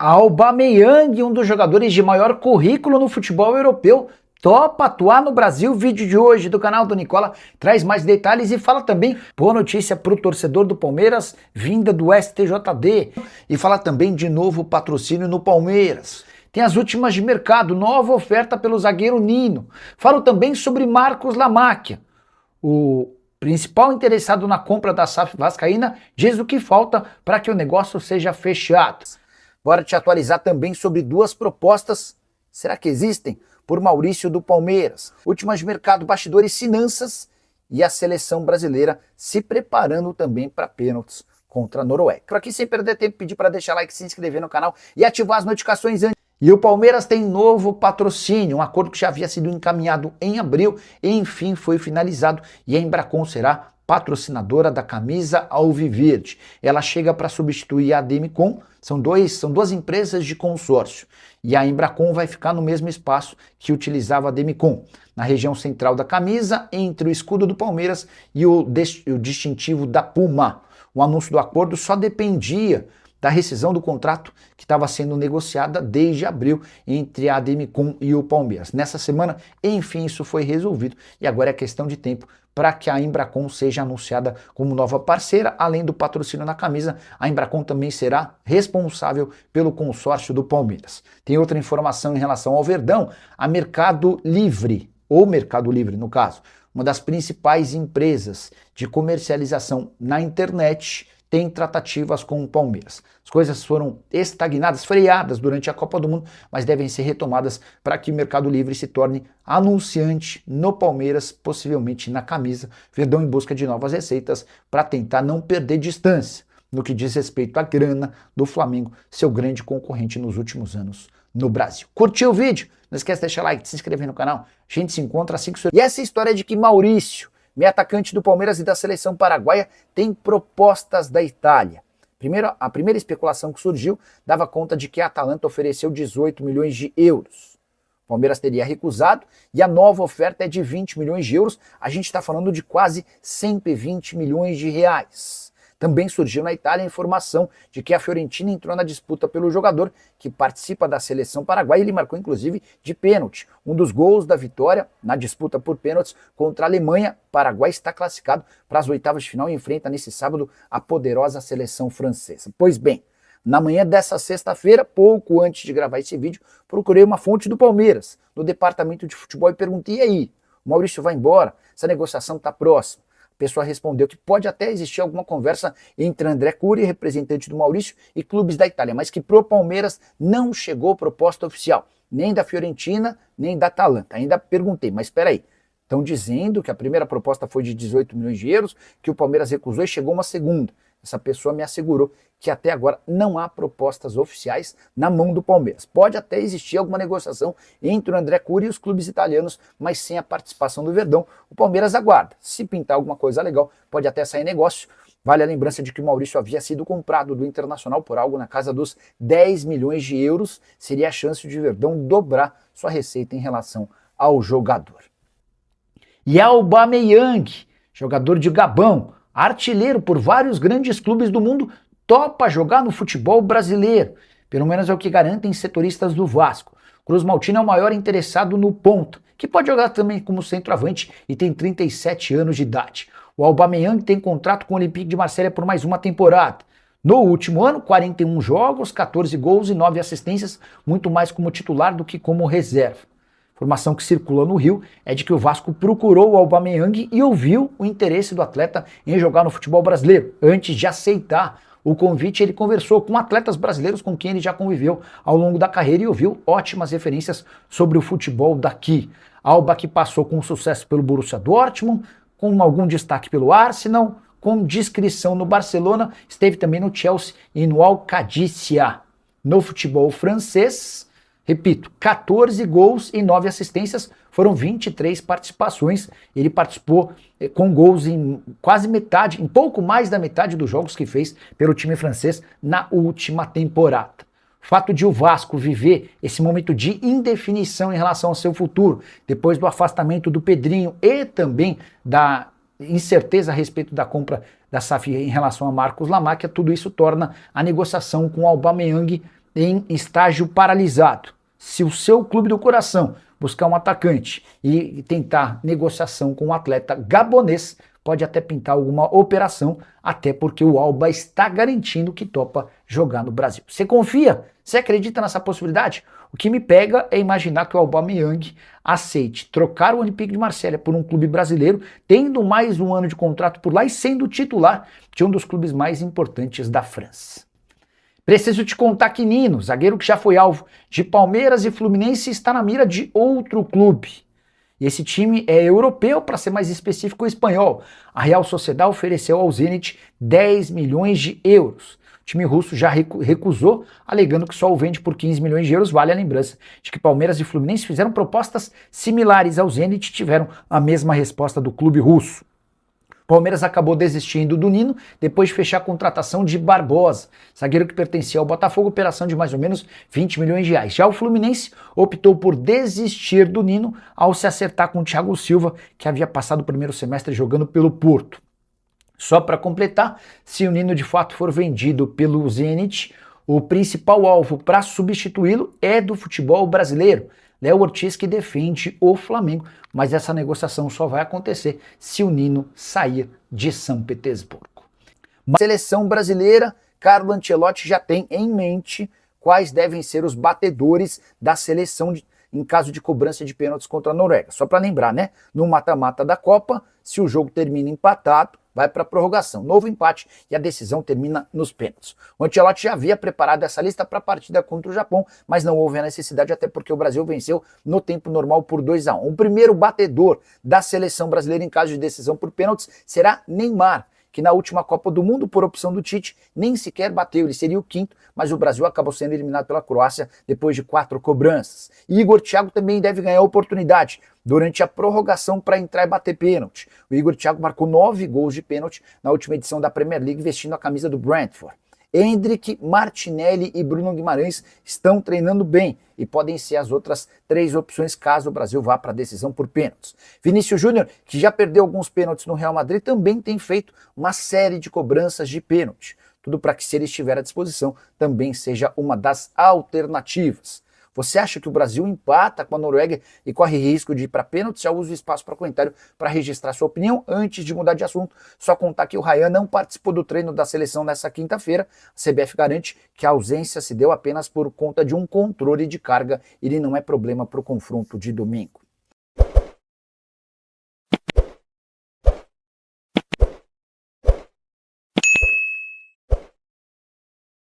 Aubameyang, um dos jogadores de maior currículo no futebol europeu, topa atuar no Brasil. O vídeo de hoje do canal do Nicola traz mais detalhes e fala também boa notícia para o torcedor do Palmeiras, vinda do STJD. E fala também de novo patrocínio no Palmeiras. Tem as últimas de mercado, nova oferta pelo zagueiro Nino. Falo também sobre Marcos Lamáquia. O principal interessado na compra da SAF vascaína diz o que falta para que o negócio seja fechado. Bora te atualizar também sobre duas propostas, será que existem? Por Maurício do Palmeiras. Últimas de mercado, bastidores, finanças e a seleção brasileira se preparando também para pênaltis contra a Noruega. Por aqui, sem perder tempo, pedir para deixar like, se inscrever no canal e ativar as notificações antes. E o Palmeiras tem novo patrocínio, um acordo que já havia sido encaminhado em abril e enfim foi finalizado, e a Embracon será patrocinadora da camisa alviverde. Ela chega para substituir a Demicon, são duas empresas de consórcio, e a Embracon vai ficar no mesmo espaço que utilizava a Demicon, na região central da camisa, entre o escudo do Palmeiras e o distintivo da Puma. O anúncio do acordo só dependia da rescisão do contrato que estava sendo negociada desde abril entre a Demicon e o Palmeiras. Nessa semana, enfim, isso foi resolvido e agora é questão de tempo para que a Embracon seja anunciada como nova parceira. Além do patrocínio na camisa, a Embracon também será responsável pelo consórcio do Palmeiras. Tem outra informação em relação ao Verdão, a Mercado Livre, ou Mercado Livre no caso, uma das principais empresas de comercialização na internet, tem tratativas com o Palmeiras. As coisas foram estagnadas, freadas durante a Copa do Mundo, mas devem ser retomadas para que o Mercado Livre se torne anunciante no Palmeiras, possivelmente na camisa. Verdão em busca de novas receitas para tentar não perder distância no que diz respeito à grana do Flamengo, seu grande concorrente nos últimos anos no Brasil. Curtiu o vídeo? Não esquece de deixar like, de se inscrever no canal. A gente se encontra assim que... E essa história de que Maurício, meio atacante do Palmeiras e da seleção paraguaia, tem propostas da Itália. A primeira especulação que surgiu dava conta de que a Atalanta ofereceu 18 milhões de euros. O Palmeiras teria recusado e a nova oferta é de 20 milhões de euros. A gente está falando de quase 120 milhões de reais. Também surgiu na Itália a informação de que a Fiorentina entrou na disputa pelo jogador que participa da seleção paraguaia. Ele marcou inclusive de pênalti. Um dos gols da vitória na disputa por pênaltis contra a Alemanha. O Paraguai está classificado para as oitavas de final e enfrenta nesse sábado a poderosa seleção francesa. Pois bem, na manhã dessa sexta-feira, pouco antes de gravar esse vídeo, procurei uma fonte do Palmeiras, no departamento de futebol, e perguntei: e aí, o Maurício vai embora? Essa negociação está próxima? A pessoa respondeu que pode até existir alguma conversa entre André Cury, representante do Maurício, e clubes da Itália, mas que pro Palmeiras não chegou proposta oficial, nem da Fiorentina, nem da Atalanta. Ainda perguntei, mas espera aí, estão dizendo que a primeira proposta foi de 18 milhões de euros, que o Palmeiras recusou e chegou uma segunda. Essa pessoa me assegurou que até agora não há propostas oficiais na mão do Palmeiras. Pode até existir alguma negociação entre o André Cury e os clubes italianos, mas sem a participação do Verdão. O Palmeiras aguarda. Se pintar alguma coisa legal, pode até sair negócio. Vale a lembrança de que o Maurício havia sido comprado do Internacional por algo na casa dos 10 milhões de euros. Seria a chance de Verdão dobrar sua receita em relação ao jogador. E Aubameyang, jogador de Gabão, artilheiro por vários grandes clubes do mundo, topa jogar no futebol brasileiro. Pelo menos é o que garantem setoristas do Vasco. Cruz Maltino é o maior interessado no ponta, que pode jogar também como centroavante e tem 37 anos de idade. O Aubameyang tem contrato com o Olympique de Marselha por mais uma temporada. No último ano, 41 jogos, 14 gols e 9 assistências, muito mais como titular do que como reserva. Informação que circula no Rio é de que o Vasco procurou o Aubameyang e ouviu o interesse do atleta em jogar no futebol brasileiro. Antes de aceitar o convite, ele conversou com atletas brasileiros com quem ele já conviveu ao longo da carreira e ouviu ótimas referências sobre o futebol daqui. Alba, que passou com sucesso pelo Borussia Dortmund, com algum destaque pelo Arsenal, com discrição no Barcelona, esteve também no Chelsea e no Al-Qadisiyah. No futebol francês, repito, 14 gols e 9 assistências, foram 23 participações. Ele participou com gols em quase metade, em pouco mais da metade dos jogos que fez pelo time francês na última temporada. O fato de o Vasco viver esse momento de indefinição em relação ao seu futuro, depois do afastamento do Pedrinho e também da incerteza a respeito da compra da SAF em relação a Marcos Lamáquia, tudo isso torna a negociação com o Aubameyang em estágio paralisado. Se o seu clube do coração buscar um atacante e tentar negociação com um atleta gabonês, pode até pintar alguma operação, até porque o Alba está garantindo que topa jogar no Brasil. Você confia? Você acredita nessa possibilidade? O que me pega é imaginar que o Aubameyang aceite trocar o Olympique de Marselha por um clube brasileiro, tendo mais um ano de contrato por lá e sendo titular de um dos clubes mais importantes da França. Preciso te contar que Nino, zagueiro que já foi alvo de Palmeiras e Fluminense, está na mira de outro clube. E esse time é europeu, para ser mais específico, o espanhol. A Real Sociedad ofereceu ao Zenit 10 milhões de euros. O time russo já recusou, alegando que só o vende por 15 milhões de euros. Vale a lembrança de que Palmeiras e Fluminense fizeram propostas similares ao Zenit e tiveram a mesma resposta do clube russo. Palmeiras acabou desistindo do Nino depois de fechar a contratação de Barbosa, zagueiro que pertencia ao Botafogo, operação de mais ou menos 20 milhões de reais. Já o Fluminense optou por desistir do Nino ao se acertar com o Thiago Silva, que havia passado o primeiro semestre jogando pelo Porto. Só para completar, se o Nino de fato for vendido pelo Zenit, o principal alvo para substituí-lo é do futebol brasileiro. Léo Ortiz, que defende o Flamengo, mas essa negociação só vai acontecer se o Nino sair de São Petersburgo. A seleção brasileira, Carlo Ancelotti já tem em mente quais devem ser os batedores da seleção em caso de cobrança de pênaltis contra a Noruega. Só para lembrar, né? No mata-mata da Copa, se o jogo termina empatado, vai para a prorrogação. Novo empate e a decisão termina nos pênaltis. O Ancelotti já havia preparado essa lista para a partida contra o Japão, mas não houve a necessidade, até porque o Brasil venceu no tempo normal por 2-1. O primeiro batedor da seleção brasileira em caso de decisão por pênaltis será Neymar, que na última Copa do Mundo, por opção do Tite, nem sequer bateu. Ele seria o quinto, mas o Brasil acabou sendo eliminado pela Croácia depois de 4 cobranças. E Igor Thiago também deve ganhar oportunidade durante a prorrogação para entrar e bater pênalti. O Igor Thiago marcou 9 gols de pênalti na última edição da Premier League, vestindo a camisa do Brentford. Endrick, Martinelli e Bruno Guimarães estão treinando bem e podem ser as outras 3 opções caso o Brasil vá para a decisão por pênaltis. Vinícius Júnior, que já perdeu alguns pênaltis no Real Madrid, também tem feito uma série de cobranças de pênalti. Tudo para que, se ele estiver à disposição, também seja uma das alternativas. Você acha que o Brasil empata com a Noruega e corre risco de ir para pênalti? Já usa o espaço para comentário para registrar sua opinião. Antes de mudar de assunto, só contar que o Ryan não participou do treino da seleção nessa quinta-feira. A CBF garante que a ausência se deu apenas por conta de um controle de carga. Ele não é problema para o confronto de domingo.